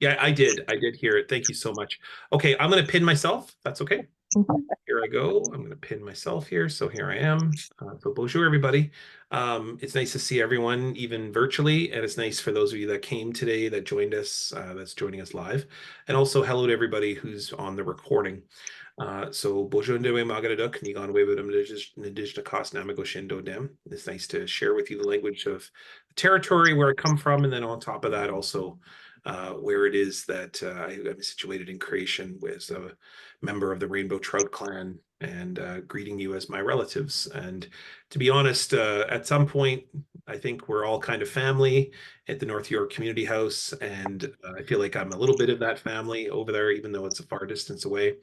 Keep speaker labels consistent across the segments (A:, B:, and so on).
A: Yeah, I did. I did hear it. Thank you so much. Okay, I'm going to pin myself. That's okay.
B: Mhm.
A: Here I go. I'm going to pin myself here. So here I am. So bonjour, everybody. It's nice to see everyone, even virtually, and it's nice for those of you that came today, that joined us, that's joining us live, and also hello to everybody who's on the recording. So bonjour, Ndewe Magaraduk, Nigaan Indigenous Cost Namago Shindo Dem. It's nice to share with you the language of the territory where I come from, and then on top of that, also where it is that I'm situated in Creation with a member of the Rainbow Trout Clan, and greeting you as my relatives. And to be honest, at some point, I think we're all kind of family at the North York Community House, and I feel like I'm a little bit of that family over there, even though it's a far distance away.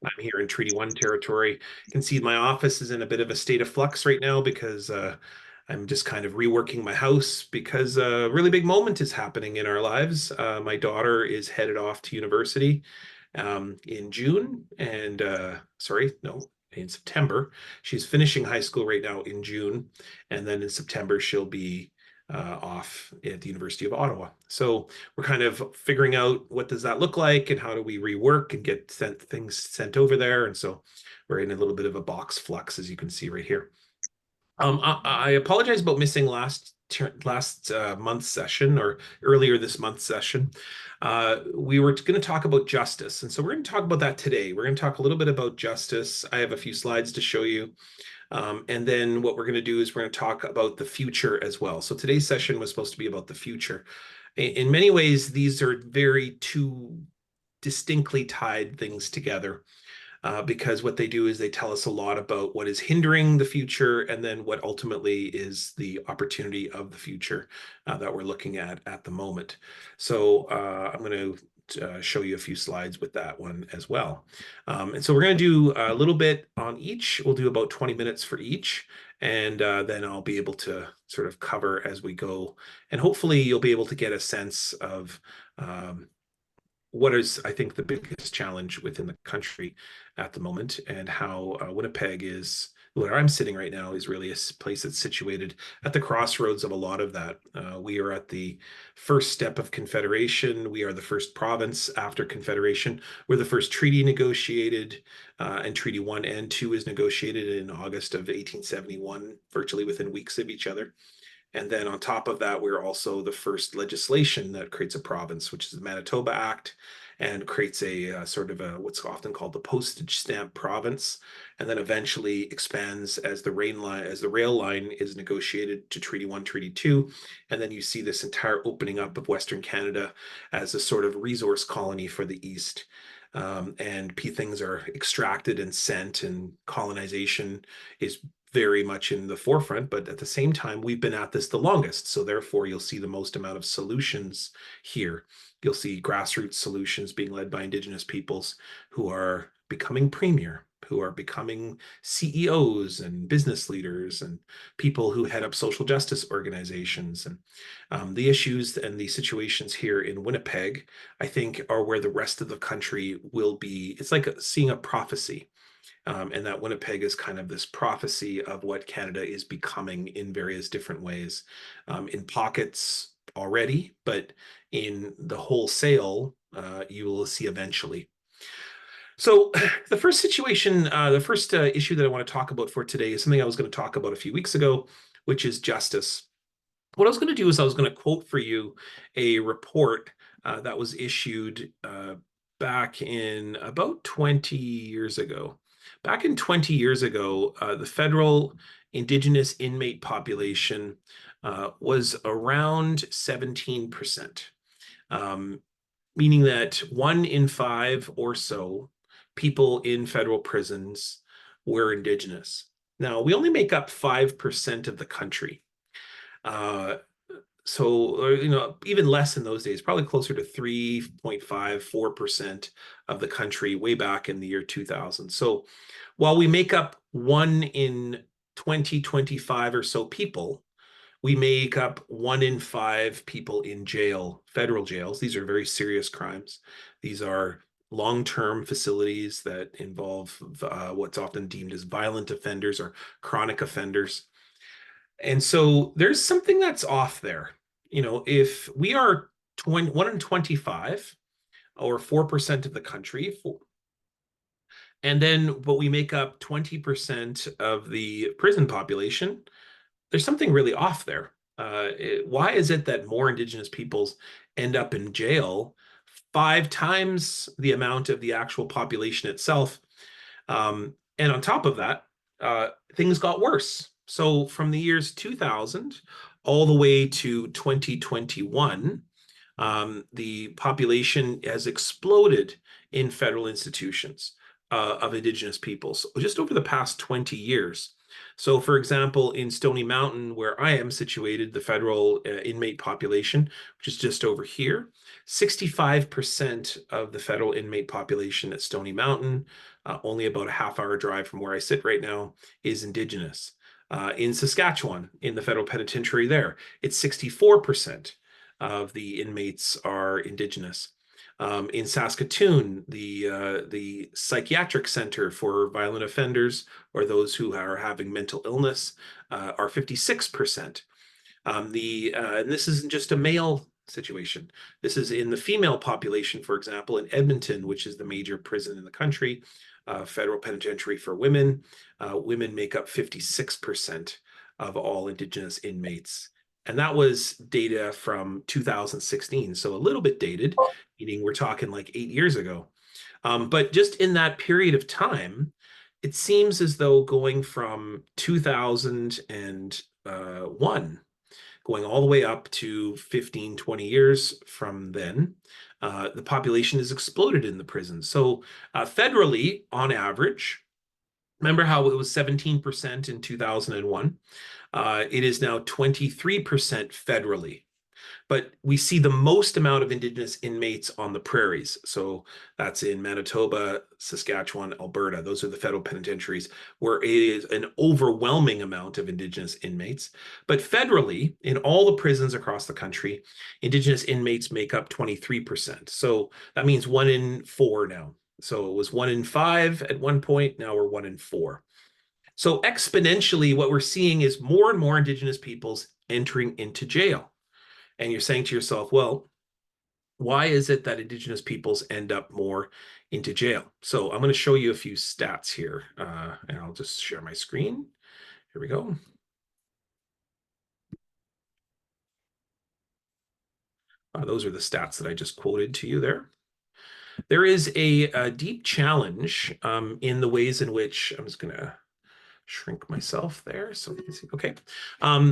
A: I'm here in Treaty One territory. You can see my office is in a bit of a state of flux right now because I'm just kind of reworking my house because a really big moment is happening in our lives. My daughter is headed off to university in June, and sorry, no, in September. She's finishing high school right now in June, and then in September she'll be off at the University of Ottawa. So we're kind of figuring out what does that look like and how do we rework and get things sent over there. And so we're in a little bit of a box flux, as you can see right here. I apologize about missing last month's session, or earlier this month's session. We were going to talk about justice, and so we're going to talk about that today. We're going to talk a little bit about justice. I have a few slides to show you. And then what we're going to do is we're going to talk about the future as well. So today's session was supposed to be about the future. In many ways, these are very two distinctly tied things together, because what they do is they tell us a lot about what is hindering the future and then what ultimately is the opportunity of the future that we're looking at the moment. So I'm going to show you a few slides with that one as well. And so we're going to do a little bit on each. We'll do about 20 minutes for each. And then I'll be able to sort of cover as we go. And hopefully you'll be able to get a sense of what is, I think, the biggest challenge within the country at the moment, and how Winnipeg is, where I'm sitting right now, is really a place that's situated at the crossroads of a lot of that. We are at the first step of Confederation. We are the first province after Confederation. We're the first treaty negotiated, and Treaty 1 and 2 is negotiated in August of 1871, virtually within weeks of each other. And then on top of that, we're also the first legislation that creates a province, which is the Manitoba Act, and creates a sort of a what's often called the postage stamp province, and then eventually expands as the rail line is negotiated to Treaty 1, Treaty 2, and then you see this entire opening up of Western Canada as a sort of resource colony for the East. And things are extracted and sent, and colonization is very much in the forefront, but at the same time, we've been at this the longest. So therefore, you'll see the most amount of solutions here. You'll see grassroots solutions being led by Indigenous peoples who are becoming premier, who are becoming CEOs and business leaders, and people who head up social justice organizations. And the issues and the situations here in Winnipeg, I think, are where the rest of the country will be. It's like seeing a prophecy. And that Winnipeg is kind of this prophecy of what Canada is becoming in various different ways, in pockets already, but in the wholesale, you will see eventually. So the first situation, the first issue that I want to talk about for today is something I was going to talk about a few weeks ago, which is justice. What I was going to do is I was going to quote for you a report that was issued back in about 20 years ago. Back in 20 years ago, the federal Indigenous inmate population was around 17%, meaning that 1 in 5 or so people in federal prisons were Indigenous. Now, we only make up 5% of the country. Uh, even less in those days, probably closer to 3.5, 4% of the country way back in the year 2000. So while we make up 1 in 20, 25 or so people, we make up 1 in 5 people in jail, federal jails. These are very serious crimes. These are long-term facilities that involve what's often deemed as violent offenders or chronic offenders. And so there's something that's off there. If we are 1 in 25, or 4% of the country. And then, but we make up 20% of the prison population. There's something really off there. Why is it that more Indigenous peoples end up in jail 5 times the amount of the actual population itself? And on top of that, things got worse. So from the years 2000 all the way to 2021, the population has exploded in federal institutions of Indigenous peoples just over the past 20 years. So, for example, in Stony Mountain, where I am situated, the federal inmate population, which is just over here, 65% of the federal inmate population at Stony Mountain, only about a half-hour drive from where I sit right now, is Indigenous. In Saskatchewan, in the federal penitentiary there, it's 64% of the inmates are Indigenous. In Saskatoon, the psychiatric center for violent offenders or those who are having mental illness are 56%. And this isn't just a male situation. This is in the female population, for example, in Edmonton, which is the major prison in the country, federal penitentiary for women. Women make up 56% of all Indigenous inmates. And that was data from 2016, so a little bit dated, meaning we're talking like 8 years ago. But just in that period of time, it seems as though going from 2001, going all the way up to 15, 20 years from then, the population has exploded in the prisons. So federally, on average, remember how it was 17% in 2001? It is now 23% federally. But we see the most amount of Indigenous inmates on the prairies. So that's in Manitoba, Saskatchewan, Alberta. Those are the federal penitentiaries where it is an overwhelming amount of Indigenous inmates. But federally, in all the prisons across the country, Indigenous inmates make up 23%. So that means 1 in 4 now. So it was 1 in 5 at one point. Now we're 1 in 4. So exponentially, what we're seeing is more and more Indigenous peoples entering into jail. And you're saying to yourself, well, why is it that Indigenous peoples end up more into jail? So I'm going to show you a few stats here, and I'll just share my screen. Here we go. Those are the stats that I just quoted to you there. There is a deep challenge in the ways in which, I'm just going to shrink myself there so we can see. Okay.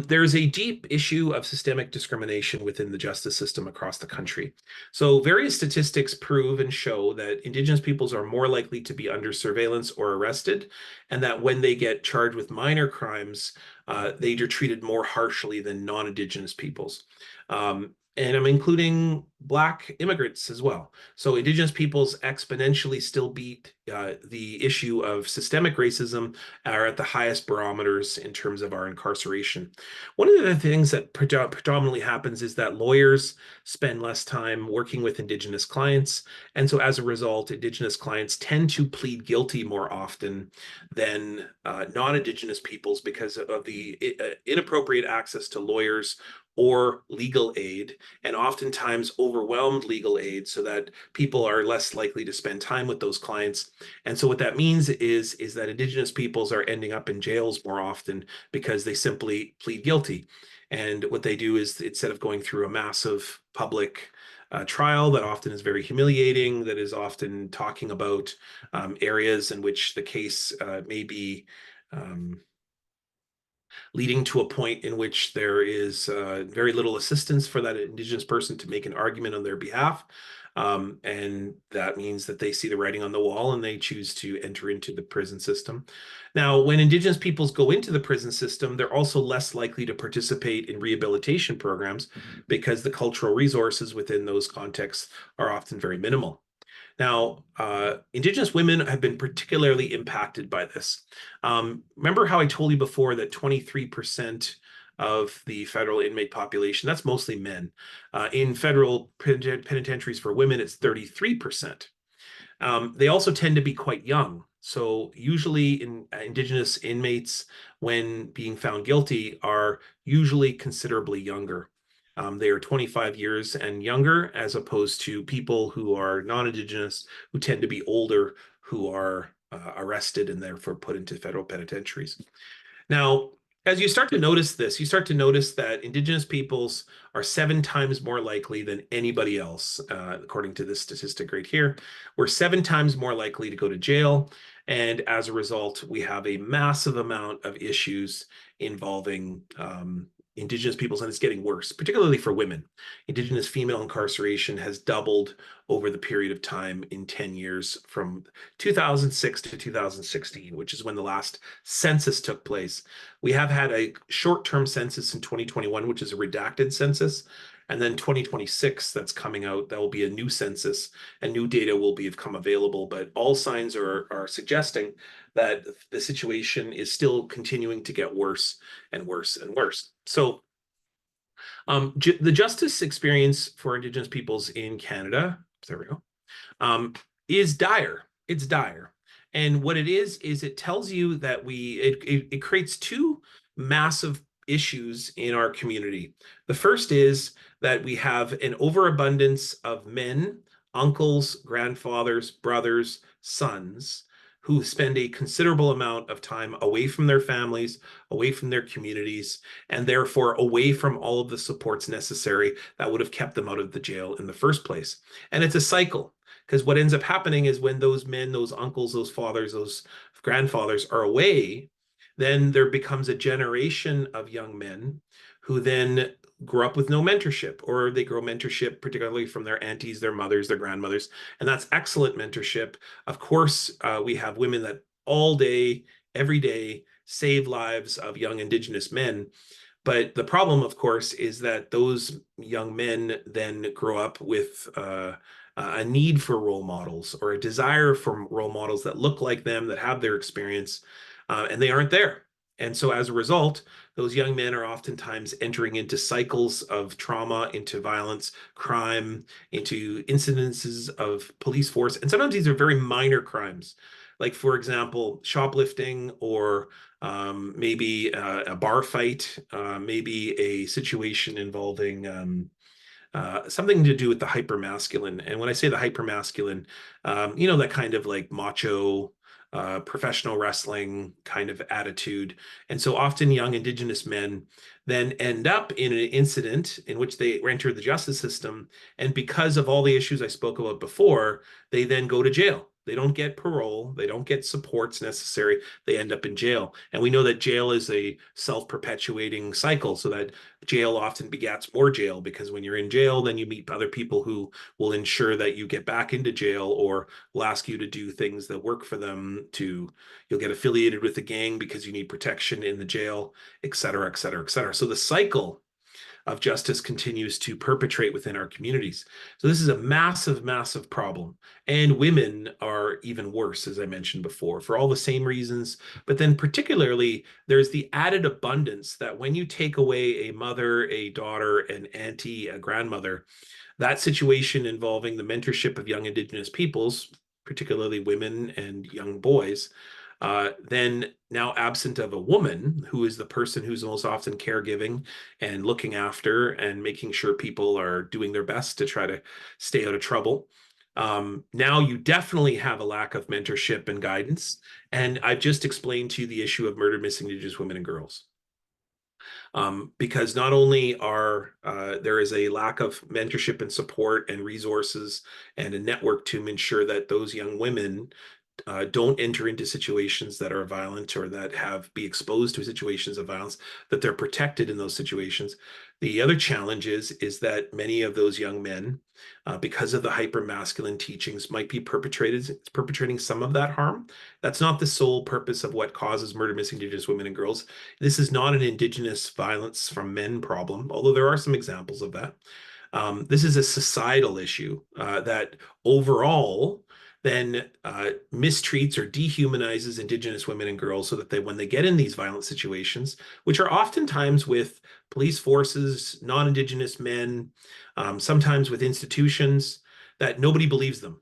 A: There's a deep issue of systemic discrimination within the justice system across the country. So various statistics prove and show that Indigenous peoples are more likely to be under surveillance or arrested, and that when they get charged with minor crimes, they are treated more harshly than non-Indigenous peoples. And I'm including Black immigrants as well. So Indigenous peoples exponentially still beat the issue of systemic racism, are at the highest barometers in terms of our incarceration. One of the things that predominantly happens is that lawyers spend less time working with Indigenous clients. And so as a result, Indigenous clients tend to plead guilty more often than non-Indigenous peoples because of the inappropriate access to lawyers or legal aid, and oftentimes overwhelmed legal aid, so that people are less likely to spend time with those clients. And so what that means is that Indigenous peoples are ending up in jails more often because they simply plead guilty. And what they do is, instead of going through a massive public trial that often is very humiliating, that is often talking about areas in which the case may be leading to a point in which there is very little assistance for that Indigenous person to make an argument on their behalf. And that means that they see the writing on the wall and they choose to enter into the prison system. Now, when Indigenous peoples go into the prison system, they're also less likely to participate in rehabilitation programs because the cultural resources within those contexts are often very minimal. Now, Indigenous women have been particularly impacted by this. Remember how I told you before that 23% of the federal inmate population, that's mostly men. In federal penitentiaries for women, it's 33%. They also tend to be quite young. So usually Indigenous inmates, when being found guilty, are usually considerably younger. They are 25 years and younger, as opposed to people who are non-Indigenous, who tend to be older, who are arrested and therefore put into federal penitentiaries. Now, as you start to notice this, you start to notice that Indigenous peoples are 7 times more likely than anybody else, according to this statistic right here. We're 7 times more likely to go to jail. And as a result, we have a massive amount of issues involving Indigenous peoples, and it's getting worse, particularly for women. Indigenous female incarceration has doubled over the period of time in 10 years from 2006 to 2016, which is when the last census took place. We have had a short-term census in 2021, which is a redacted census, and then 2026 that's coming out. That will be a new census, and new data will become available. But all signs are suggesting that the situation is still continuing to get worse and worse and worse. So the justice experience for Indigenous peoples in Canada, there we go, is dire. It's dire. And what it is it tells you that it creates two massive issues in our community. The first is that we have an overabundance of men, uncles, grandfathers, brothers, sons, who spend a considerable amount of time away from their families, away from their communities, and therefore away from all of the supports necessary that would have kept them out of the jail in the first place. And it's a cycle. Because what ends up happening is when those men, those uncles, those fathers, those grandfathers are away, then there becomes a generation of young men who then grow up with no mentorship, or they grow mentorship particularly from their aunties, their mothers, their grandmothers. And that's excellent mentorship. Of course, we have women that all day, every day, save lives of young Indigenous men. But the problem, of course, is that those young men then grow up with a need for role models, or a desire for role models that look like them, that have their experience, and they aren't there. And so as a result, those young men are oftentimes entering into cycles of trauma, into violence, crime, into incidences of police force. And sometimes these are very minor crimes, like, for example, shoplifting, or maybe a bar fight, maybe a situation involving something to do with the hypermasculine. And when I say the hypermasculine, that kind of like macho, professional wrestling kind of attitude. And so often young Indigenous men then end up in an incident in which they enter the justice system. And because of all the issues I spoke about before, they then go to jail. They don't get parole. They don't get supports necessary. They end up in jail. And we know that jail is a self-perpetuating cycle, so that jail often begets more jail, because when you're in jail, then you meet other people who will ensure that you get back into jail, or will ask you to do things that work for them. You'll get affiliated with the gang because you need protection in the jail, et cetera, et cetera, et cetera. So the cycle of justice continues to perpetrate within our communities. So this is a massive, massive problem. And women are even worse, as I mentioned before, for all the same reasons. But then particularly, there's the added abundance that when you take away a mother, a daughter, an auntie, a grandmother, that situation involving the mentorship of young Indigenous peoples, particularly women and young boys, then now absent of a woman, who is the person who's most often caregiving and looking after and making sure people are doing their best to try to stay out of trouble. Now you definitely have a lack of mentorship and guidance. And I've just explained to you the issue of murdered missing Indigenous women and girls. Because not only there is a lack of mentorship and support and resources and a network to ensure that those young women don't enter into situations that are violent, or that be exposed to situations of violence, that they're protected in those situations. The other challenge is that many of those young men, because of the hyper-masculine teachings, might be perpetrating some of that harm. That's not the sole purpose of what causes murder missing Indigenous women and girls. This is not an Indigenous violence from men problem, although there are some examples of that. This is a societal issue that overall then mistreats or dehumanizes Indigenous women and girls, so that when they get in these violent situations, which are oftentimes with police forces, non-Indigenous men, sometimes with institutions, that nobody believes them.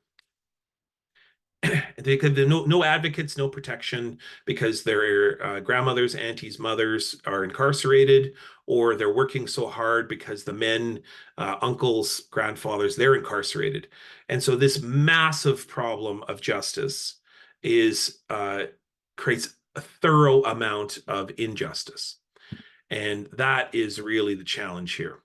A: They could no advocates, no protection, because their grandmothers, aunties, mothers are incarcerated, or they're working so hard because the men, uncles, grandfathers, they're incarcerated. And so this massive problem of justice is creates a thorough amount of injustice. And that is really the challenge here.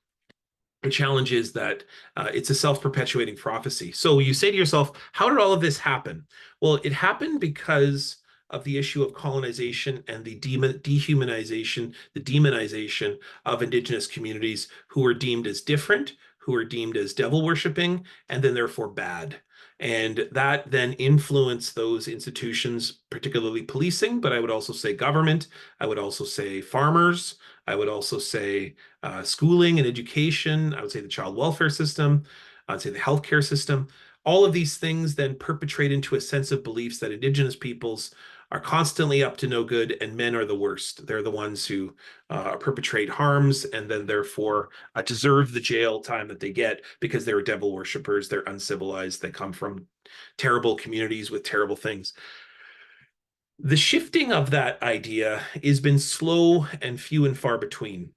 A: The challenge is that it's a self-perpetuating prophecy. So you say to yourself, how did all of this happen? Well, it happened because of the issue of colonization and the dehumanization, the demonization of Indigenous communities who were deemed as different, who were deemed as devil worshipping, and then therefore bad. And that then influenced those institutions, particularly policing, but I would also say government, I would also say farmers, I would also say schooling and education. I would say the child welfare system. I would say the healthcare system. All of these things then perpetrate into a sense of beliefs that Indigenous peoples are constantly up to no good and men are the worst. They're the ones who perpetrate harms and then therefore deserve the jail time that they get because they're devil worshippers, they're uncivilized, they come from terrible communities with terrible things. The shifting of that idea has been slow and few and far between,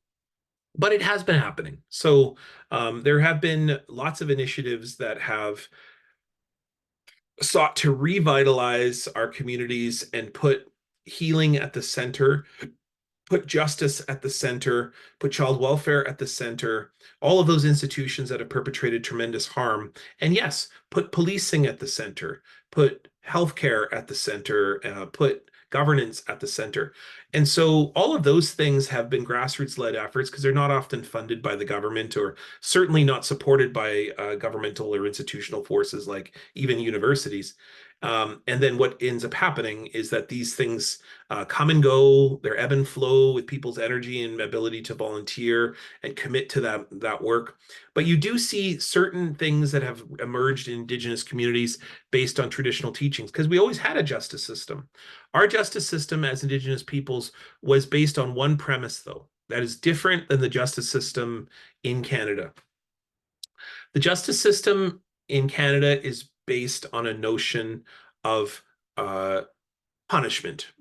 A: but it has been happening. So there have been lots of initiatives that have sought to revitalize our communities and put healing at the center, put justice at the center, put child welfare at the center, all of those institutions that have perpetrated tremendous harm. And yes, put policing at the center, put healthcare at the center, put governance at the center. And so all of those things have been grassroots-led efforts because they're not often funded by the government or certainly not supported by governmental or institutional forces like even universities. And then what ends up happening is that these things come and go, they ebb and flow with people's energy and ability to volunteer and commit to that work. But you do see certain things that have emerged in Indigenous communities based on traditional teachings, because we always had a justice system. Our justice system as Indigenous peoples was based on one premise, though, that is different than the justice system in Canada. The justice system in Canada is based on a notion of punishment.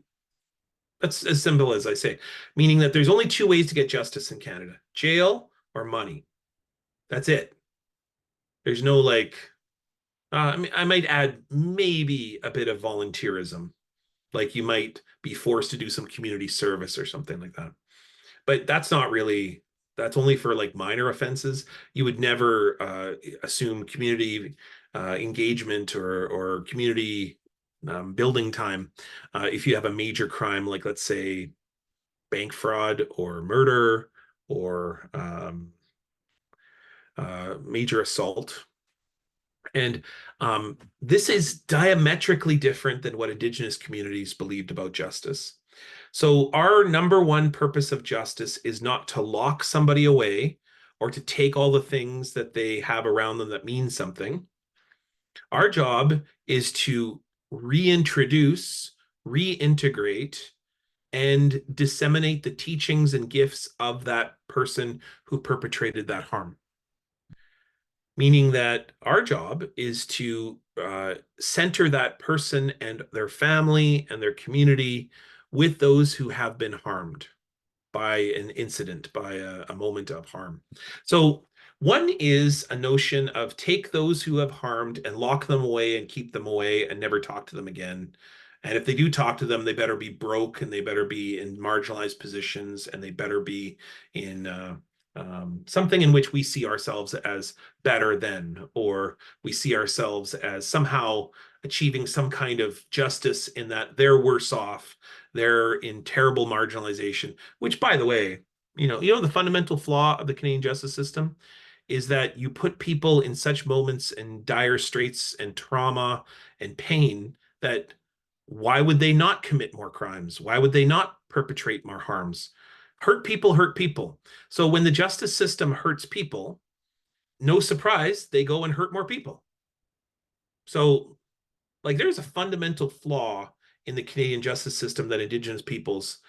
A: That's as simple as I say, meaning that there's only two ways to get justice in Canada: jail or money. That's it. There's no like, I mean, I might add maybe a bit of volunteerism, like you might be forced to do some community service or something like that. But that's not really, that's only for like minor offenses. You would never assume community engagement or community building time if you have a major crime, like let's say bank fraud or murder or major assault. And this is diametrically different than what Indigenous communities believed about justice. So our number one purpose of justice is not to lock somebody away or to take all the things that they have around them that mean something. Our job is to reintroduce, reintegrate, and disseminate the teachings and gifts of that person who perpetrated that harm. Meaning that our job is to center that person and their family and their community with those who have been harmed by an incident, by a moment of harm. So one is a notion of take those who have harmed and lock them away and keep them away and never talk to them again. And if they do talk to them, they better be broke and they better be in marginalized positions and they better be in something in which we see ourselves as better than, or we see ourselves as somehow achieving some kind of justice in that they're worse off, they're in terrible marginalization, which by the way, the fundamental flaw of the Canadian justice system is that you put people in such moments in dire straits and trauma and pain that why would they not commit more crimes? Why would they not perpetrate more harms? Hurt people hurt people. So when the justice system hurts people, no surprise, they go and hurt more people. So, like, there's a fundamental flaw in the Canadian justice system that Indigenous peoples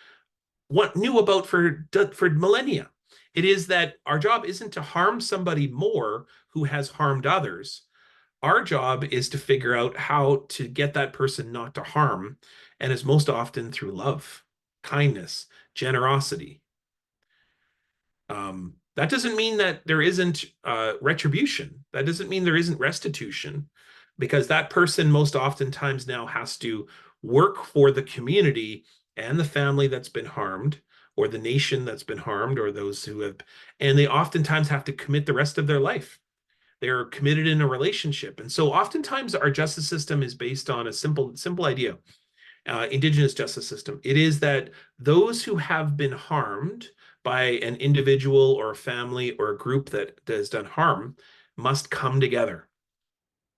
A: knew about for millennia. It is that our job isn't to harm somebody more who has harmed others. Our job is to figure out how to get that person not to harm, and it's most often through love, kindness, generosity. That doesn't mean that there isn't retribution. That doesn't mean there isn't restitution, because that person most oftentimes now has to work for the community and the family that's been harmed, or the nation that's been harmed, or those who have, and they oftentimes have to commit the rest of their life. They're committed in a relationship. And so oftentimes our justice system is based on a simple idea. Indigenous justice system. It is that those who have been harmed by an individual or a family or a group that has done harm must come together.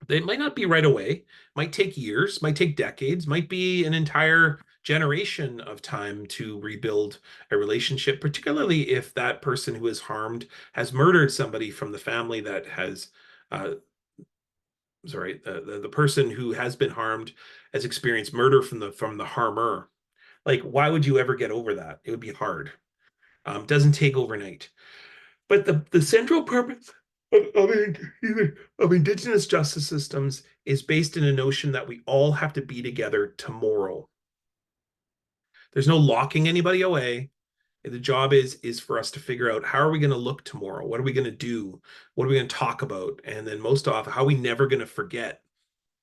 A: It might not be right away, might take years, might take decades, might be an entire generation of time to rebuild a relationship, particularly if that person who is harmed has murdered somebody from the family that has uh, sorry, the person who has been harmed has experienced murder from the harmer. Like, why would you ever get over that? It would be hard. Doesn't take overnight. But the central purpose of Indigenous justice systems is based in a notion that we all have to be together tomorrow. There's no locking anybody away. The job is for us to figure out, how are we going to look tomorrow? What are we going to do? What are we going to talk about? And then most often, how are we never going to forget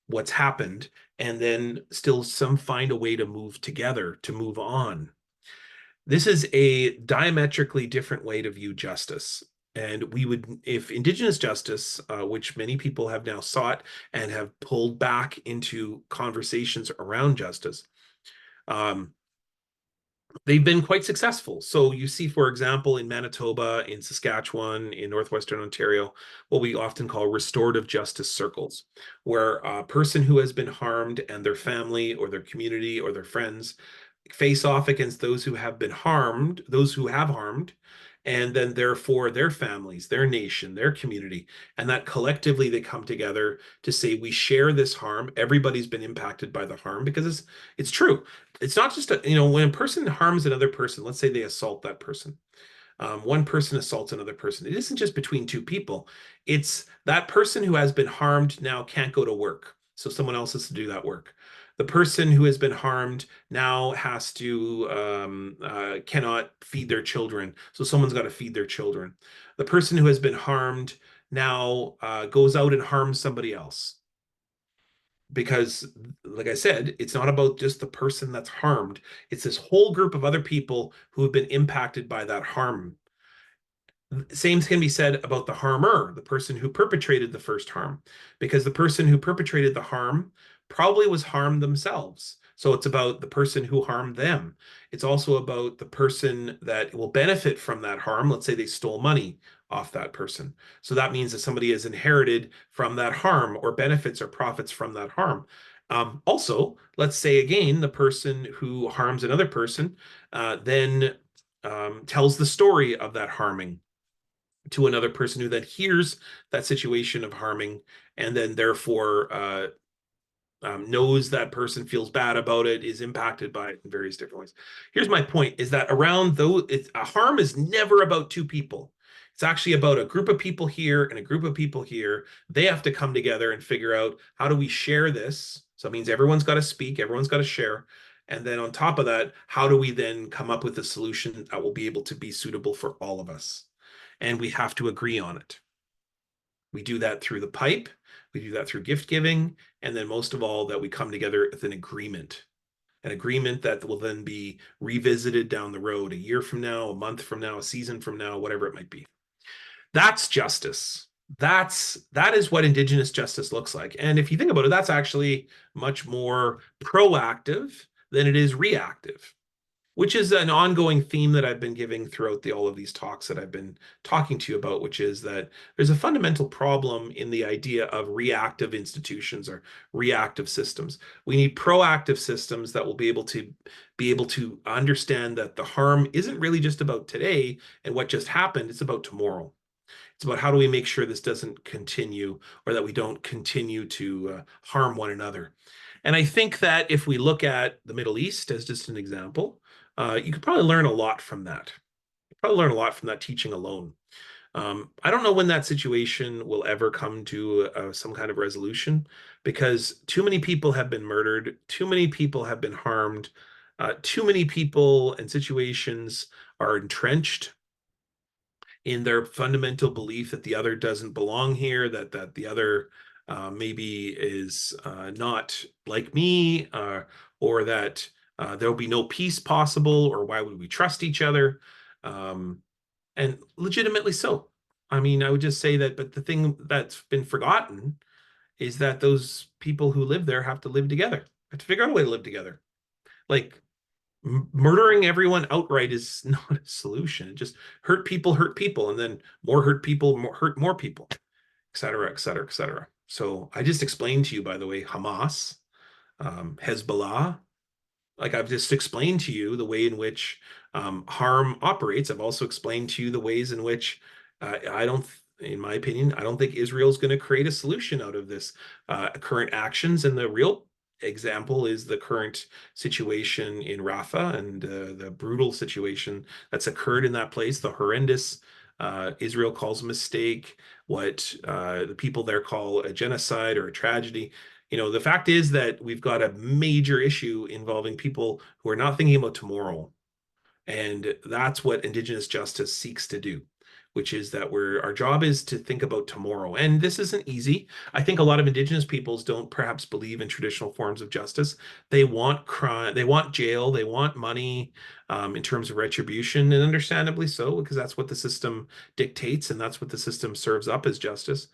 A: what's happened, and then still find a way to move together, to move on. This is a diametrically different way to view justice. And we would, if Indigenous justice, which many people have now sought and have pulled back into conversations around justice, um, they've been quite successful. So you see, for example, in Manitoba, in Saskatchewan, in Northwestern Ontario, what we often call restorative justice circles, where a person who has been harmed and their family or their community or their friends face off against those who have been harmed, those who have harmed, and then therefore their families, their nation, their community, and that collectively they come together to say, we share this harm. Everybody's been impacted by the harm, because it's true. It's not just when a person harms another person, let's say they assault that person. One person assaults another person. It isn't just between two people. It's that person who has been harmed now can't go to work, so someone else has to do that work. The person who has been harmed now has to cannot feed their children, so someone's got to feed their children. The person who has been harmed now goes out and harms somebody else, because, like I said, it's not about just the person that's harmed. It's this whole group of other people who have been impacted by that harm. Same can be said about the harmer, the person who perpetrated the first harm, because the person who perpetrated the harm probably was harmed themselves. So it's about the person who harmed them. It's also about the person that will benefit from that harm. Let's say they stole money off that person. So that means that somebody has inherited from that harm, or benefits or profits from that harm. Also, let's say again, the person who harms another person then tells the story of that harming to another person, who then hears that situation of harming, and then therefore knows that person, feels bad about it, is impacted by it in various different ways. Here's my point: is that around those, a harm is never about two people. It's actually about a group of people here and a group of people here. They have to come together and figure out, how do we share this? So it means everyone's got to speak, everyone's got to share. And then on top of that, how do we then come up with a solution that will be able to be suitable for all of us? And we have to agree on it. We do that through the pipe, we do that through gift giving, and then most of all, that we come together with an agreement that will then be revisited down the road, a year from now, a month from now, a season from now, whatever it might be. That's justice. That is what Indigenous justice looks like. And if you think about it, that's actually much more proactive than it is reactive, which is an ongoing theme that I've been giving throughout all of these talks that I've been talking to you about, which is that there's a fundamental problem in the idea of reactive institutions or reactive systems. We need proactive systems that will be able to understand that the harm isn't really just about today and what just happened, it's about tomorrow. It's about, how do we make sure this doesn't continue, or that we don't continue to harm one another. And I think that if we look at the Middle East as just an example, you could probably learn a lot from that. Probably learn a lot from that teaching alone. I don't know when that situation will ever come to some kind of resolution, because too many people have been murdered, too many people have been harmed, too many people and situations are entrenched. in their fundamental belief that the other doesn't belong here, that the other maybe is not like me, or that there'll be no peace possible, or why would we trust each other? Um, and legitimately so. I mean, I would just say that, but the thing that's been forgotten is that those people who live there have to live together, have to figure out a way to live together. Like, murdering everyone outright is not a solution. It just hurt people, and then more hurt people, hurt more people, et cetera, et cetera, et cetera. So I just explained to you, by the way, Hamas, Hezbollah, like I've just explained to you the way in which harm operates. I've also explained to you the ways in which I don't, in my opinion, I don't think Israel's going to create a solution out of this current actions. And the real example is the current situation in Rafah and the brutal situation that's occurred in that place, the horrendous Israel calls a mistake, what the people there call a genocide or a tragedy. The fact is that we've got a major issue involving people who are not thinking about tomorrow. And that's what Indigenous justice seeks to do, which is that our job is to think about tomorrow. And this isn't easy. I think a lot of Indigenous peoples don't perhaps believe in traditional forms of justice. They want crime, they want jail, they want money in terms of retribution, and understandably so, because that's what the system dictates and that's what the system serves up as justice.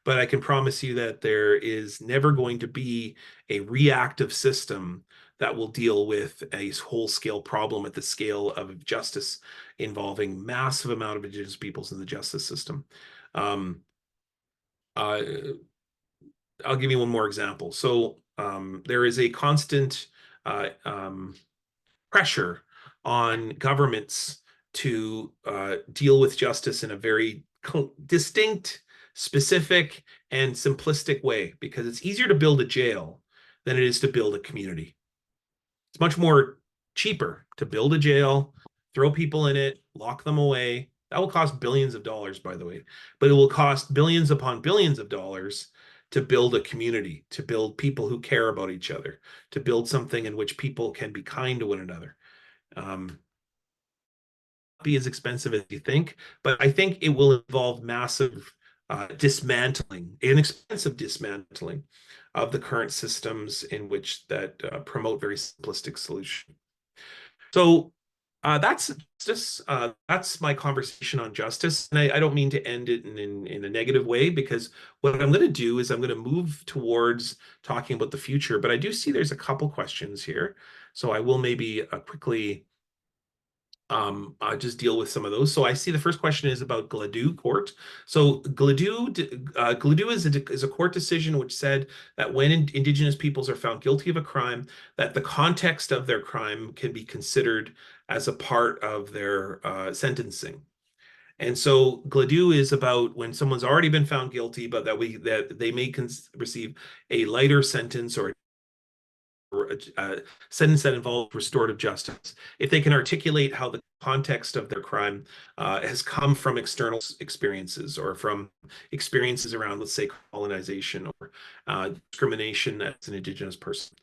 A: But I can promise you that there is never going to be a reactive system that will deal with a whole-scale problem at the scale of justice involving massive amount of Indigenous peoples in the justice system. Um, uh, I'll give you one more example. So there is a constant pressure on governments to deal with justice in a very distinct, specific, and simplistic way, because it's easier to build a jail than it is to build a community. It's much more cheaper to build a jail, throw people in it, lock them away. That will cost billions of dollars, by the way, but it will cost billions upon billions of dollars to build a community, to build people who care about each other, to build something in which people can be kind to one another. Be as expensive as you think, but I think it will involve massive dismantling, inexpensive dismantling of the current systems in which that promote very simplistic solutions. So that's my conversation on justice, and I don't mean to end it in a negative way, because what I'm going to do is I'm going to move towards talking about the future. But I do see there's a couple questions here, so I will maybe quickly just deal with some of those. So I see the first question is about Gladue Court. So Gladue is a court decision which said that when Indigenous peoples are found guilty of a crime, that the context of their crime can be considered as a part of their sentencing. And so Gladue is about when someone's already been found guilty, but that they may receive a lighter sentence or a sentence that involves restorative justice, if they can articulate how the context of their crime has come from external experiences or from experiences around, let's say, colonization or discrimination as an Indigenous person.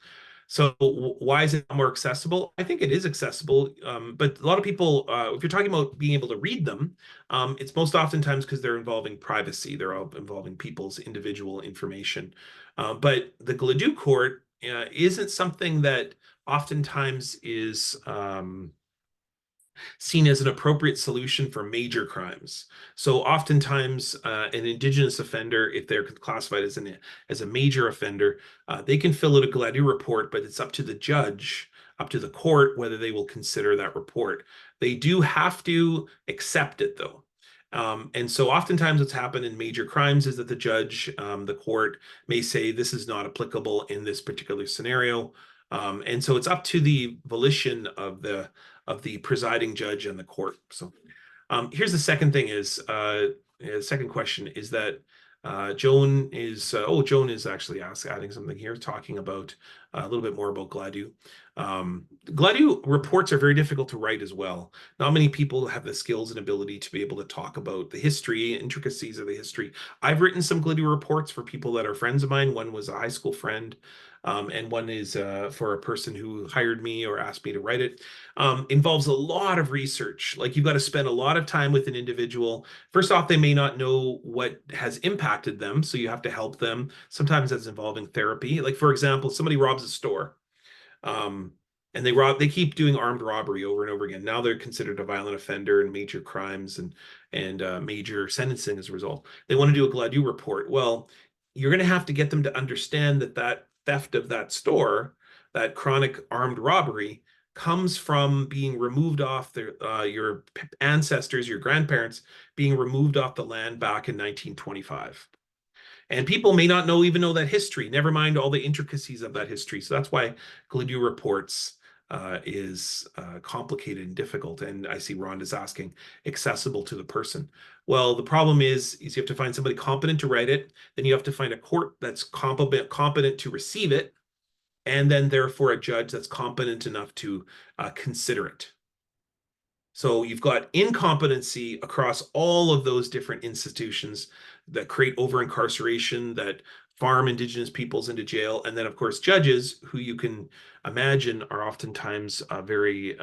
A: So why is it more accessible? I think it is accessible, but a lot of people, if you're talking about being able to read them, it's most oftentimes because they're involving privacy. They're all involving people's individual information. But the Gladue Court isn't something that oftentimes is seen as an appropriate solution for major crimes. So oftentimes, an Indigenous offender, if they're classified as a major offender, they can fill out a Gladue report, but it's up to the judge, up to the court, whether they will consider that report. They do have to accept it, though. And so oftentimes what's happened in major crimes is that the judge, the court may say this is not applicable in this particular scenario. And so it's up to the volition of the presiding judge and the court. So here's the second thing is, the second question is that Joan is actually adding something here, talking about a little bit more about Gladue. Gladue reports are very difficult to write as well. Not many people have the skills and ability to be able to talk about the history, intricacies of the history. I've written some Gladue reports for people that are friends of mine. One was a high school friend and one is for a person who hired me or asked me to write it. Involves a lot of research. Like you've got to spend a lot of time with an individual. First off, they may not know what has impacted them, so you have to help them. Sometimes that's involving therapy. Like for example, somebody robs a store. Um, and they keep doing armed robbery over and over again. Now they're considered a violent offender and major crimes and major sentencing as a result. They want to do a Gladue report. Well, you're going to have to get them to understand that that theft of that store, that chronic armed robbery, comes from being removed off your ancestors, your grandparents being removed off the land back in 1925. And people may not even know that history, never mind all the intricacies of that history. So that's why Gladue reports is complicated and difficult. And I see Rhonda's asking, accessible to the person. Well, the problem is you have to find somebody competent to write it. Then you have to find a court that's competent to receive it. And then therefore a judge that's competent enough to consider it. So you've got incompetency across all of those different institutions that create over-incarceration, that farm Indigenous peoples into jail. And then, of course, judges who you can imagine are oftentimes very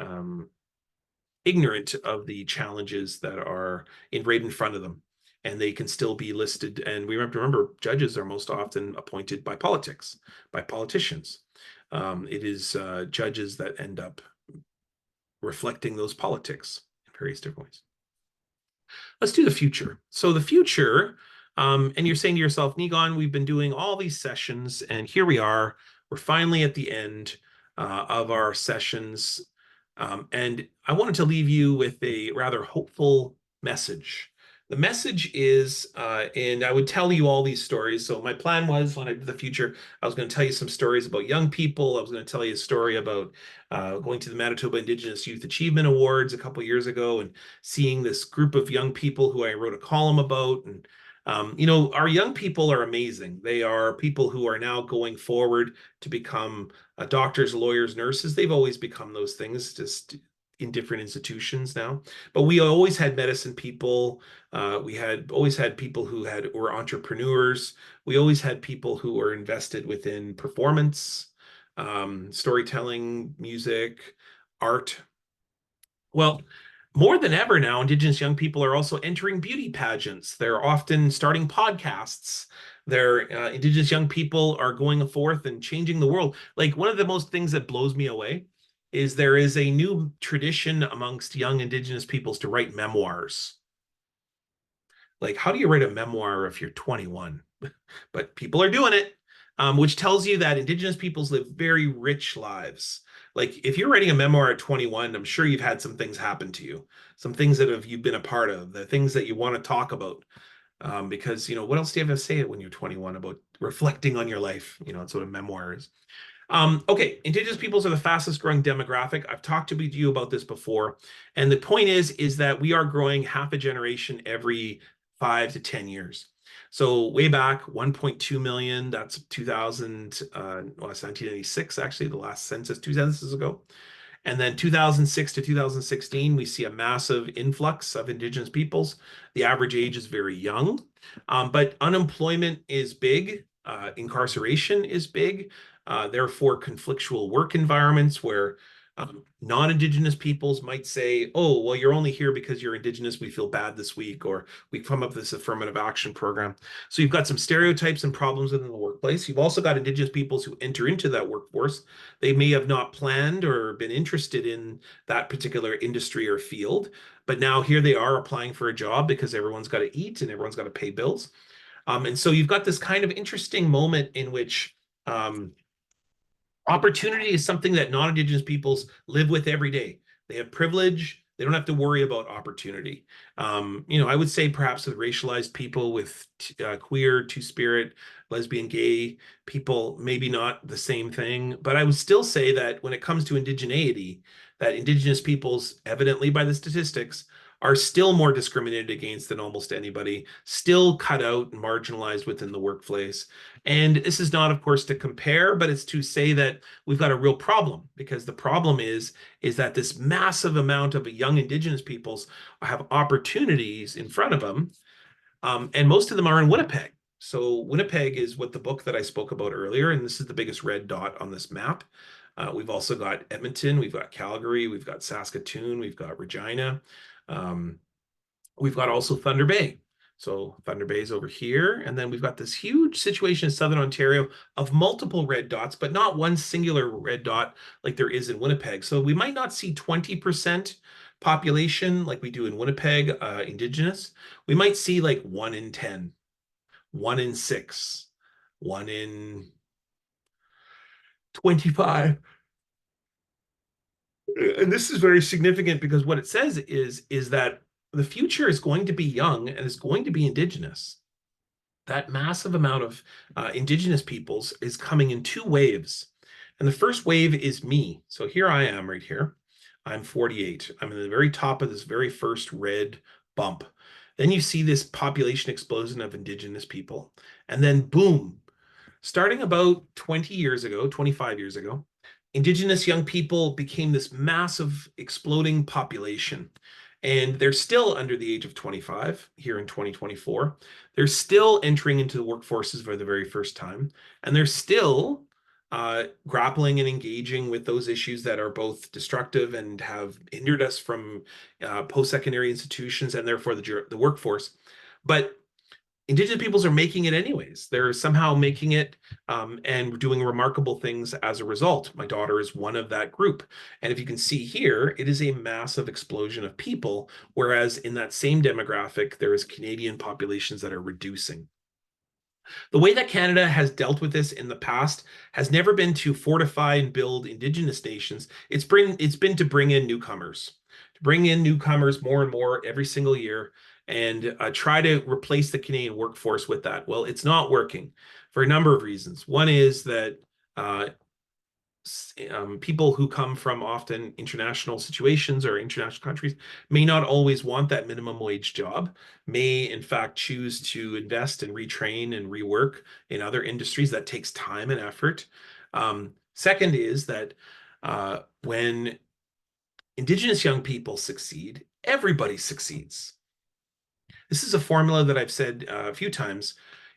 A: ignorant of the challenges that are right in front of them. And they can still be listed. And we have to remember, judges are most often appointed by politics, by politicians. It is judges that end up reflecting those politics in various different ways. Let's do the future. So the future, and you're saying to yourself, Nigaan, we've been doing all these sessions, and here we are. We're finally at the end of our sessions. And I wanted to leave you with a rather hopeful message. The message is, and I would tell you all these stories. So my plan was when I did the future, I was going to tell you some stories about young people. I was going to tell you a story about going to the Manitoba Indigenous Youth Achievement Awards a couple years ago and seeing this group of young people who I wrote a column about. And our young people are amazing. They are people who are now going forward to become doctors, lawyers, nurses. They've always become those things, just in different institutions now. But we always had medicine people. We had always had people who were entrepreneurs. We always had people who were invested within performance, storytelling, music, art. Well, more than ever now, Indigenous young people are also entering beauty pageants. They're often starting podcasts. Indigenous young people are going forth and changing the world. Like one of the most things that blows me away is there is a new tradition amongst young Indigenous peoples to write memoirs. Like, how do you write a memoir if you're 21? But people are doing it, which tells you that Indigenous peoples live very rich lives. Like, if you're writing a memoir at 21, I'm sure you've had some things happen to you, some things that you've been a part of, the things that you want to talk about. Because, what else do you have to say when you're 21 about reflecting on your life? It's what a memoir is. Okay, Indigenous peoples are the fastest growing demographic. I've talked to you about this before. And the point is that we are growing half a generation every 5 to 10 years. So way back, 1.2 million, that's 2000, well, it's 1996, actually, the last census, 2 censuses ago. And then 2006 to 2016, we see a massive influx of Indigenous peoples. The average age is very young, but unemployment is big. Incarceration is big. Therefore, conflictual work environments where non-Indigenous peoples might say, oh, well, you're only here because you're Indigenous. We feel bad this week, or we come up with this affirmative action program. So you've got some stereotypes and problems within the workplace. You've also got Indigenous peoples who enter into that workforce. They may have not planned or been interested in that particular industry or field, but now here they are applying for a job because everyone's got to eat and everyone's got to pay bills. And so you've got this kind of interesting moment in which opportunity is something that non-Indigenous peoples live with every day. They have privilege. They don't have to worry about opportunity. I would say perhaps with racialized people, with queer, two-spirit, lesbian, gay people, maybe not the same thing. But I would still say that when it comes to indigeneity, that Indigenous peoples, evidently by the statistics, are still more discriminated against than almost anybody, still cut out and marginalized within the workplace. And this is not, of course, to compare, but it's to say that we've got a real problem, because the problem is that this massive amount of young Indigenous peoples have opportunities in front of them, and most of them are in Winnipeg. So Winnipeg is what the book that I spoke about earlier, and this is the biggest red dot on this map. We've also got Edmonton, we've got Calgary, we've got Saskatoon, we've got Regina. We've got also Thunder Bay. So Thunder Bay is over here. And then we've got this huge situation in Southern Ontario of multiple red dots, but not one singular red dot like there is in Winnipeg. So we might not see 20% population like we do in Winnipeg, Indigenous. We might see like 1 in 10, 1 in 6, 1 in 25. And this is very significant because what it says is that the future is going to be young and is going to be Indigenous. That massive amount of Indigenous peoples is coming in two waves. And the first wave is me. So here I am right here. I'm 48. I'm in the very top of this very first red bump. Then you see this population explosion of Indigenous people. And then boom, starting about 20 years ago, 25 years ago, Indigenous young people became this massive exploding population. And they're still under the age of 25 here in 2024. They're still entering into the workforces for the very first time. And they're still grappling and engaging with those issues that are both destructive and have hindered us from post-secondary institutions and therefore the workforce. But Indigenous peoples are making it anyways. They're somehow making it and doing remarkable things as a result. My daughter is one of that group. And if you can see here, it is a massive explosion of people, whereas in that same demographic, there is Canadian populations that are reducing. The way that Canada has dealt with this in the past has never been to fortify and build Indigenous nations. It's been to bring in newcomers, more and more every single year, and try to replace the Canadian workforce with that. Well, it's not working for a number of reasons. One is that people who come from often international situations or international countries may not always want that minimum wage job, may in fact choose to invest and retrain and rework in other industries. That takes time and effort. Second is that when Indigenous young people succeed, everybody succeeds. This is a formula that I've said a few times.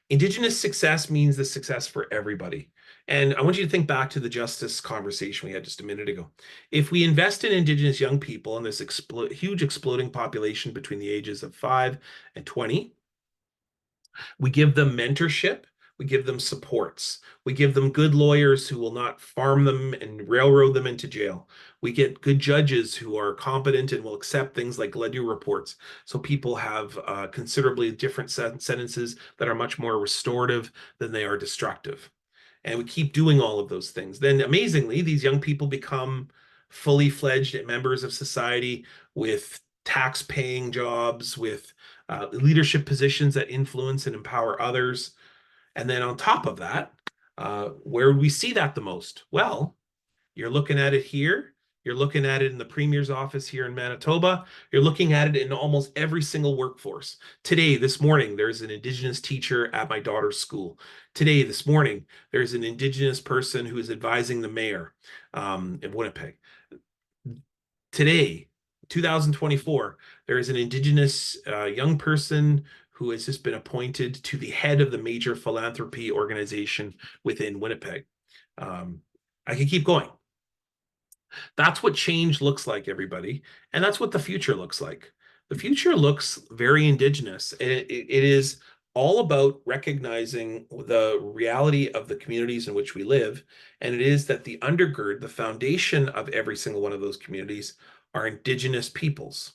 A: Indigenous success means the success for everybody. And I want you to think back to the justice conversation we had just a minute ago. If we invest in Indigenous young people and this huge exploding population between the ages of 5 and 20, we give them mentorship, we give them supports, we give them good lawyers who will not farm them and railroad them into jail. We get good judges who are competent and will accept things like Ledoux reports. So people have considerably different sentences that are much more restorative than they are destructive. And we keep doing all of those things. Then amazingly, these young people become fully fledged members of society with tax paying jobs, with leadership positions that influence and empower others. And then on top of that, where we see that the most? Well, you're looking at it here. You're looking at it in the Premier's office here in Manitoba. You're looking at it in almost every single workforce. Today, this morning, there's an Indigenous teacher at my daughter's school. Today, this morning, there's an Indigenous person who is advising the mayor in Winnipeg. Today, 2024, there is an Indigenous young person who has just been appointed to the head of the major philanthropy organization within Winnipeg. I can keep going. That's what change looks like, everybody. And that's what the future looks like. The future looks very Indigenous. It is all about recognizing the reality of the communities in which we live. And it is that the undergird, the foundation of every single one of those communities are Indigenous peoples.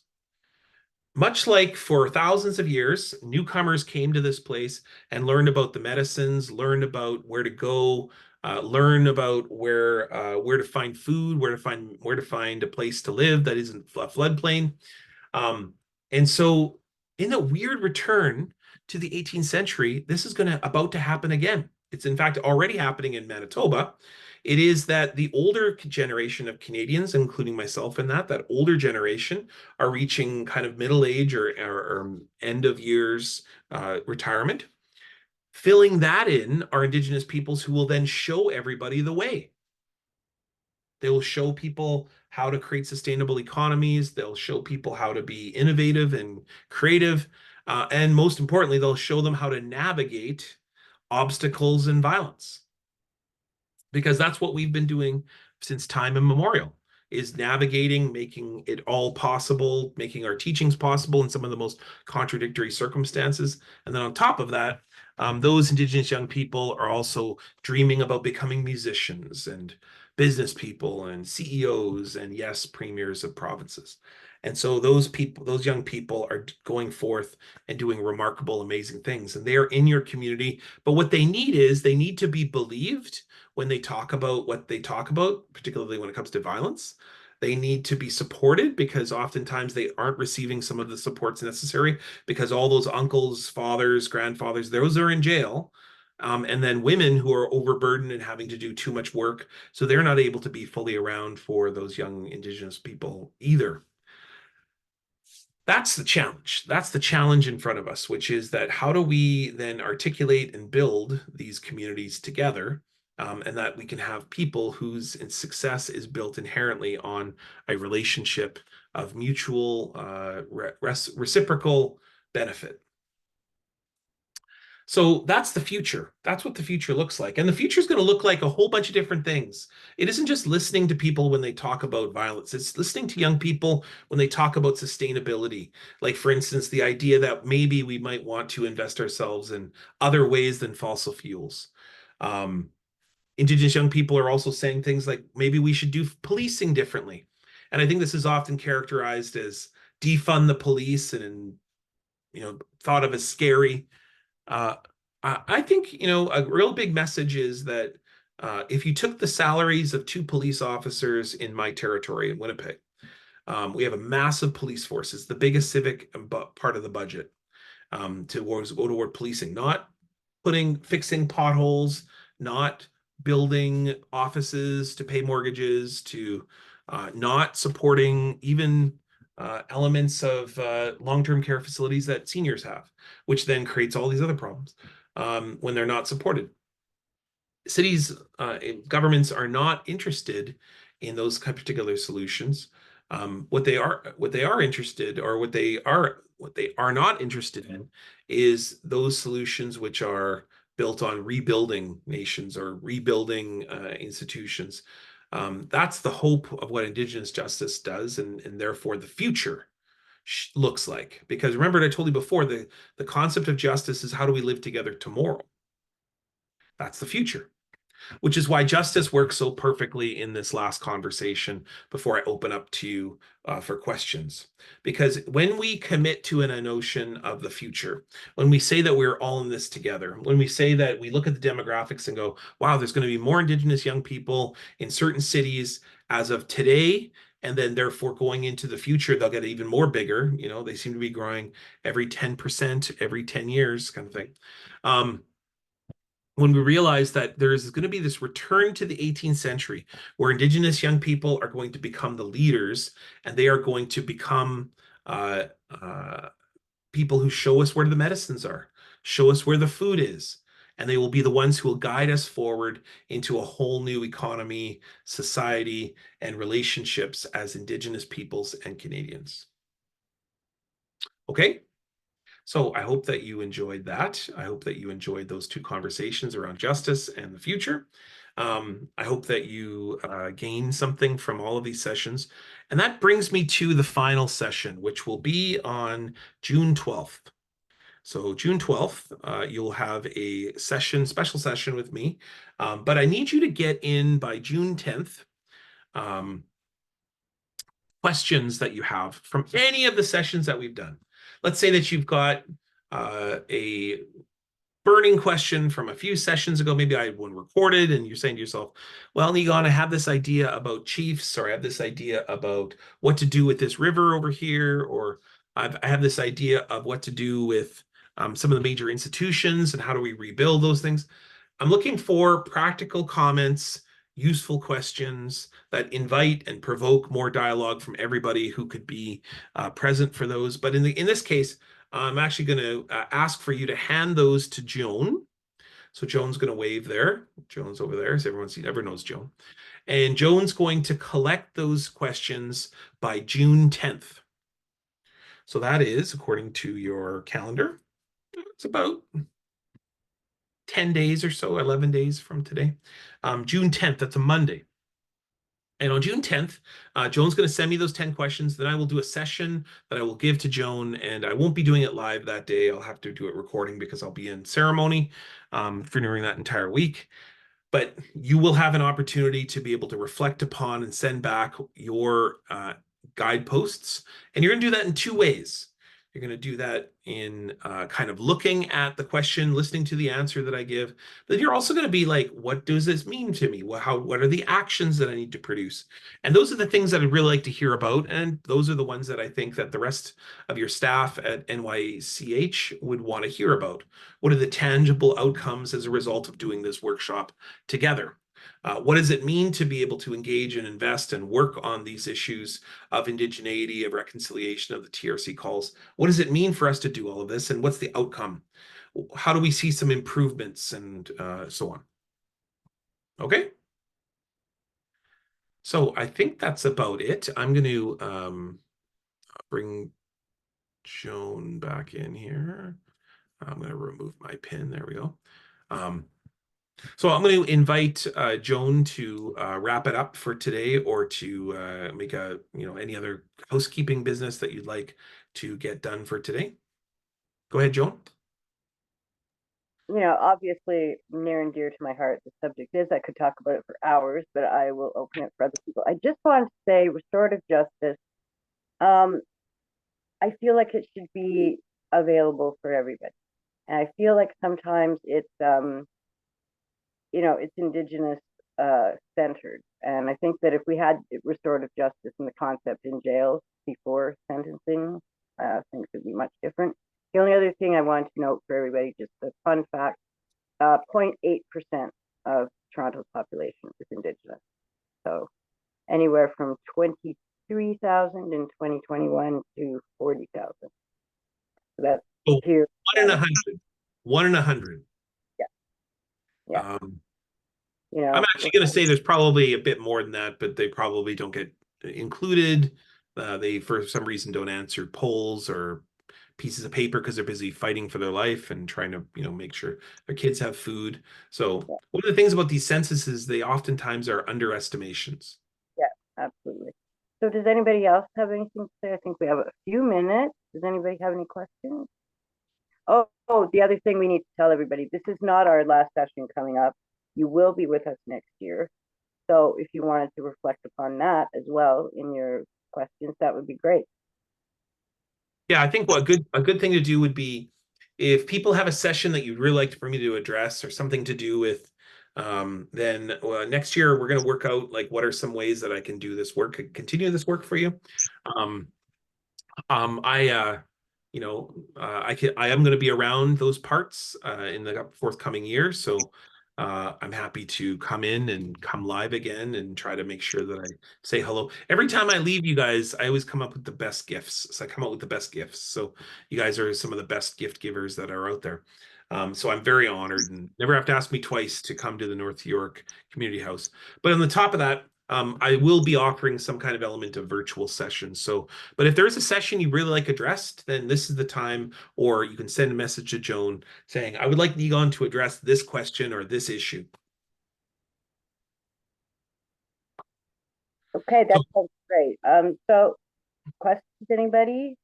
A: Much like for thousands of years, newcomers came to this place and learned about the medicines, learned about where to go, learn about where to find food, where to find a place to live that isn't a floodplain. And so, in a weird return to the 18th century, this is about to happen again. It's in fact already happening in Manitoba. It is that the older generation of Canadians, including myself in that older generation, are reaching kind of middle age or end of years retirement. Filling that in are Indigenous peoples who will then show everybody the way. They will show people how to create sustainable economies. They'll show people how to be innovative and creative. And most importantly, they'll show them how to navigate obstacles and violence, because that's what we've been doing since time immemorial, is navigating, making it all possible, making our teachings possible in some of the most contradictory circumstances. And then on top of that, those Indigenous young people are also dreaming about becoming musicians and business people and CEOs and, yes, premiers of provinces. And so those people, those young people are going forth and doing remarkable, amazing things. And they are in your community. But what they need is they need to be believed when they talk about what they talk about, particularly when it comes to violence. They need to be supported because oftentimes they aren't receiving some of the supports necessary because all those uncles, fathers, grandfathers, those are in jail. And then women who are overburdened and having to do too much work. So they're not able to be fully around for those young Indigenous people either. That's the challenge. That's the challenge in front of us, which is that how do we then articulate and build these communities together, and that we can have people whose success is built inherently on a relationship of mutual, reciprocal benefit. So that's the future. That's what the future looks like. And the future is going to look like a whole bunch of different things. It isn't just listening to people when they talk about violence, it's listening to young people when they talk about sustainability. Like, for instance, the idea that maybe we might want to invest ourselves in other ways than fossil fuels. Um, Indigenous young people are also saying things like maybe we should do policing differently. And I think this is often characterized as defund the police and thought of as scary. uh, I think, a real big message is that if you took the salaries of two police officers in my territory in Winnipeg, we have a massive police force. It's the biggest civic part of the budget, towards go toward policing, not fixing potholes, not building offices to pay mortgages, to not supporting even elements of long-term care facilities that seniors have, which then creates all these other problems when they're not supported. Cities, governments are not interested in those kind of particular solutions. What they are interested, or what they are not interested in, is those solutions which are built on rebuilding nations or rebuilding institutions. That's the hope of what Indigenous justice does, and therefore the future looks like. Because remember, I told you before, the concept of justice is how do we live together tomorrow? That's the future, which is why justice works so perfectly in this last conversation before I open up to you for questions. Because when we commit to a notion of the future, when we say that we're all in this together, when we say that we look at the demographics and go, wow, there's going to be more Indigenous young people in certain cities as of today, and then therefore going into the future, they'll get even more bigger. They seem to be growing every 10%, every 10 years kind of thing. When we realize that there is going to be this return to the 18th century where Indigenous young people are going to become the leaders, and they are going to become uh, uh, people who show us where the medicines are, show us where the food is, and they will be the ones who will guide us forward into a whole new economy, society, and relationships as Indigenous peoples and Canadians. Okay? So I hope that you enjoyed that. I hope that you enjoyed those two conversations around justice and the future. I hope that you gain something from all of these sessions. And that brings me to the final session, which will be on June 12th. So June 12th, you'll have a special session with me. But I need you to get in by June 10th. Questions that you have from any of the sessions that we've done. Let's say that you've got a burning question from a few sessions ago. Maybe I had one recorded and you're saying to yourself, well, Nigaan, I have this idea about chiefs, or I have this idea about what to do with this river over here, or I have this idea of what to do with some of the major institutions and how do we rebuild those things. I'm looking for practical comments, useful questions that invite and provoke more dialogue from everybody who could be present for those. But in this case, I'm actually going to ask for you to hand those to Joan. So Joan's going to wave there. Joan's over there, so everyone knows Joan. And Joan's going to collect those questions by June 10th. So that is, according to your calendar, it's about 10 days or so, 11 days from today. June 10th, that's a Monday. And on June 10th, Joan's going to send me those 10 questions. Then I will do a session that I will give to Joan, and I won't be doing it live that day. I'll have to do it recording because I'll be in ceremony for during that entire week. But you will have an opportunity to be able to reflect upon and send back your guideposts. And you're going to do that in two ways. You're going to do that in kind of looking at the question, listening to the answer that I give. But you're also going to be like, what does this mean to me? What are the actions that I need to produce? And those are the things that I'd really like to hear about. And those are the ones that I think that the rest of your staff at NYCH would want to hear about. What are the tangible outcomes as a result of doing this workshop together? What does it mean to be able to engage and invest and work on these issues of indigeneity, of reconciliation, of the TRC calls? What does it mean for us to do all of this, and what's the outcome? How do we see some improvements, and so on? Okay. So I think that's about it. I'm going to bring Joan back in here. I'm going to remove my pin. There we go. So I'm going to invite Joan to wrap it up for today, or to make any other housekeeping business that you'd like to get done for today. Go ahead, Joan.
B: Obviously near and dear to my heart, the subject is, I could talk about it for hours, but I will open it for other people. I just want to say restorative justice. I feel like it should be available for everybody. And I feel like sometimes it's Indigenous centered. And I think that if we had restorative justice and the concept in jails before sentencing, things would be much different. The only other thing I want to note for everybody, just a fun fact, 0.8% of Toronto's population is Indigenous. So anywhere from 23,000 in 2021 to 40,000. So that's here.
A: 1 in 100. 1 in 100.
B: Yeah. Yeah.
A: I'm actually going to say there's probably a bit more than that, but they probably don't get included. They, for some reason, don't answer polls or pieces of paper because they're busy fighting for their life and trying to, make sure their kids have food. So one of the things about these censuses, they oftentimes are underestimations.
B: Yeah, absolutely. So does anybody else have anything to say? I think we have a few minutes. Does anybody have any questions? Oh, the other thing we need to tell everybody, this is not our last session coming up. You will be with us next year. So if you wanted to reflect upon that as well in your questions, that would be great.
A: Yeah, I think a good thing to do would be, if people have a session that you'd really like for me to address, or something to do with, then next year we're going to work out like what are some ways that I can do this work, continue this work for you. I am going to be around those parts in the forthcoming year, so I'm happy to come in and come live again and try to make sure that I say hello. Every time I leave you guys, I always come up with the best gifts. So I come up with the best gifts. So you guys are some of the best gift givers that are out there. So I'm very honored, and never have to ask me twice to come to the North York Community House. But on the top of that, I will be offering some kind of element of virtual sessions. So, but if there's a session you really like addressed, then this is the time, or you can send a message to Joan saying, I would like Nigaan to address this question or this issue.
B: Okay, that sounds great. So questions, anybody?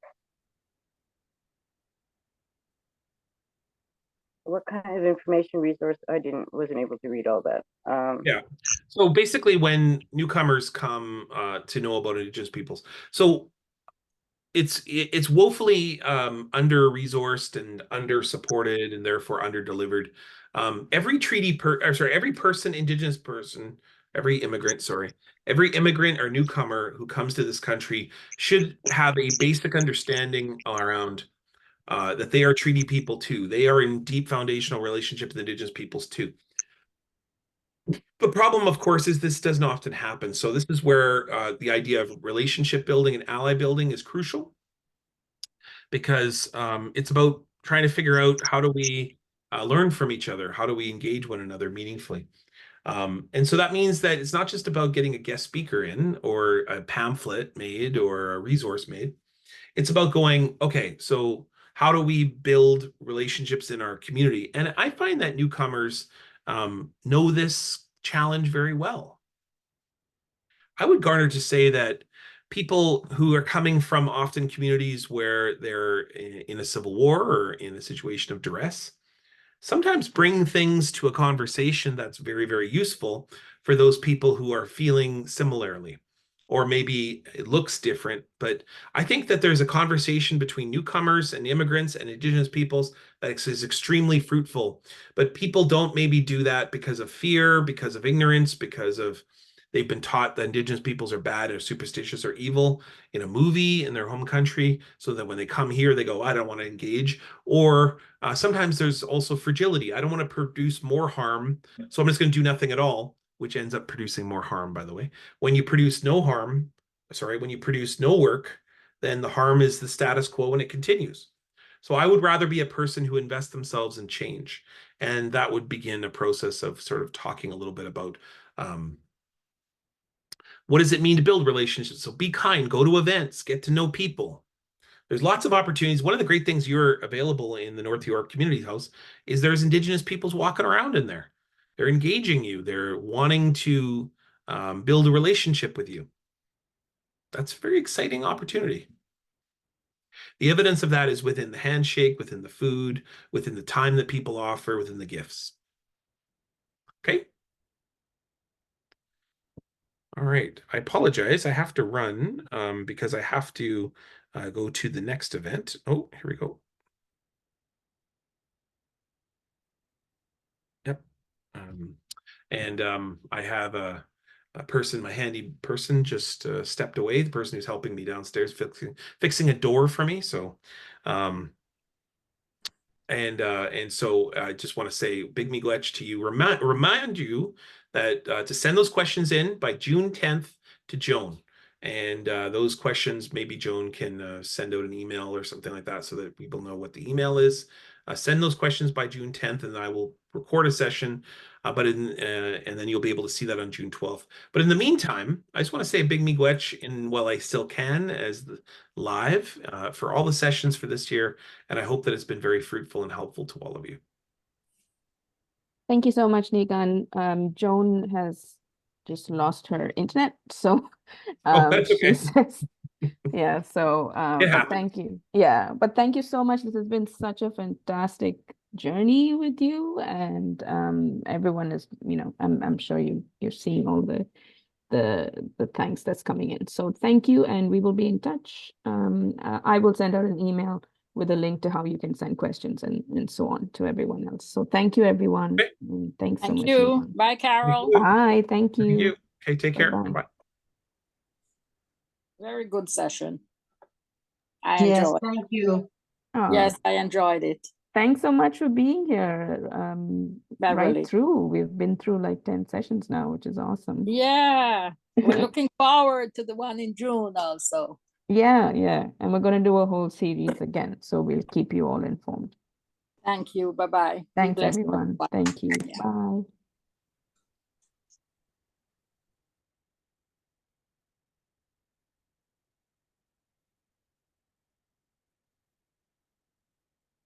B: What kind of information resource? I wasn't able to read all that.
A: Yeah. So basically, when newcomers come to know about Indigenous peoples, so it's woefully under-resourced and under-supported, and therefore under-delivered. Every Indigenous person, every immigrant or newcomer who comes to this country should have a basic understanding around that they are treaty people too. They are in deep foundational relationship with Indigenous peoples too. The problem, of course, is this doesn't often happen. So this is where the idea of relationship building and ally building is crucial, because it's about trying to figure out, how do we learn from each other? How do we engage one another meaningfully? And so that means that it's not just about getting a guest speaker in, or a pamphlet made, or a resource made. It's about going, okay, so how do we build relationships in our community? And I find that newcomers know this challenge very well. I would garner to say that people who are coming from often communities where they're in a civil war or in a situation of duress sometimes bring things to a conversation that's very, very useful for those people who are feeling similarly. Or maybe it looks different, but I think that there's a conversation between newcomers and immigrants and Indigenous peoples that is extremely fruitful. But people don't maybe do that because of fear, because of ignorance, because of they've been taught that Indigenous peoples are bad or superstitious or evil in a movie in their home country, so that when they come here, they go, I don't want to engage. Or sometimes there's also fragility. I don't want to produce more harm, so I'm just going to do nothing at all, which ends up producing more harm, by the way. When you produce no harm, when you produce no work, then the harm is the status quo and it continues. So I would rather be a person who invests themselves in change. And that would begin a process of sort of talking a little bit about what does it mean to build relationships? So be kind, go to events, get to know people. There's lots of opportunities. One of the great things you're available in the North York Community House is there's Indigenous peoples walking around in there. They're engaging you. They're wanting to build a relationship with you. That's a very exciting opportunity. The evidence of that is within the handshake, within the food, within the time that people offer, within the gifts. Okay. All right. I apologize. I have to run because I have to go to the next event. Oh, here we go. Yep. I have a person, my handy person just stepped away, the person who's helping me downstairs fixing a door for me. So and so I just want to say big miigwech to you. Remind you that to send those questions in by June 10th to Joan. And those questions, maybe Joan can send out an email or something like that so that people know what the email is. Send those questions by June 10th, and I will record a session. And then you'll be able to see that on June 12th. But in the meantime, I just want to say a big miigwech in while I still can as the live for all the sessions for this year. And I hope that it's been very fruitful and helpful to all of you.
C: Thank you so much, Nigaan. Joan has just lost her internet, so
A: That's
C: she
A: okay.
C: says, yeah. So, but thank you. Yeah, but thank you so much. This has been such a fantastic journey with you, and everyone is, I'm sure you're seeing all the thanks that's coming in. So thank you, and we will be in touch. I will send out an email with a link to how you can send questions and so on to everyone else. So thank you, everyone.
A: Okay.
C: And thanks so
D: Thank
C: much.
D: you.
C: Nigaan.
D: Bye, Carol.
C: Bye. Thank you.
A: Thank you. Okay, take care.
C: Bye-bye.
A: Bye.
D: Very good session. I
E: Yes,
D: enjoyed.
E: thank you.
D: Yes, I enjoyed it.
C: Thanks so much for being here.
D: Beverly.
C: Right through. We've been through like 10 sessions now, which is awesome.
D: Yeah, we're looking forward to the one in June also.
C: Yeah. And we're going to do a whole series again. So we'll keep you all informed.
D: Thank you. Bye-bye.
C: Thanks, everyone. Thank you.
D: Yeah.
C: Bye.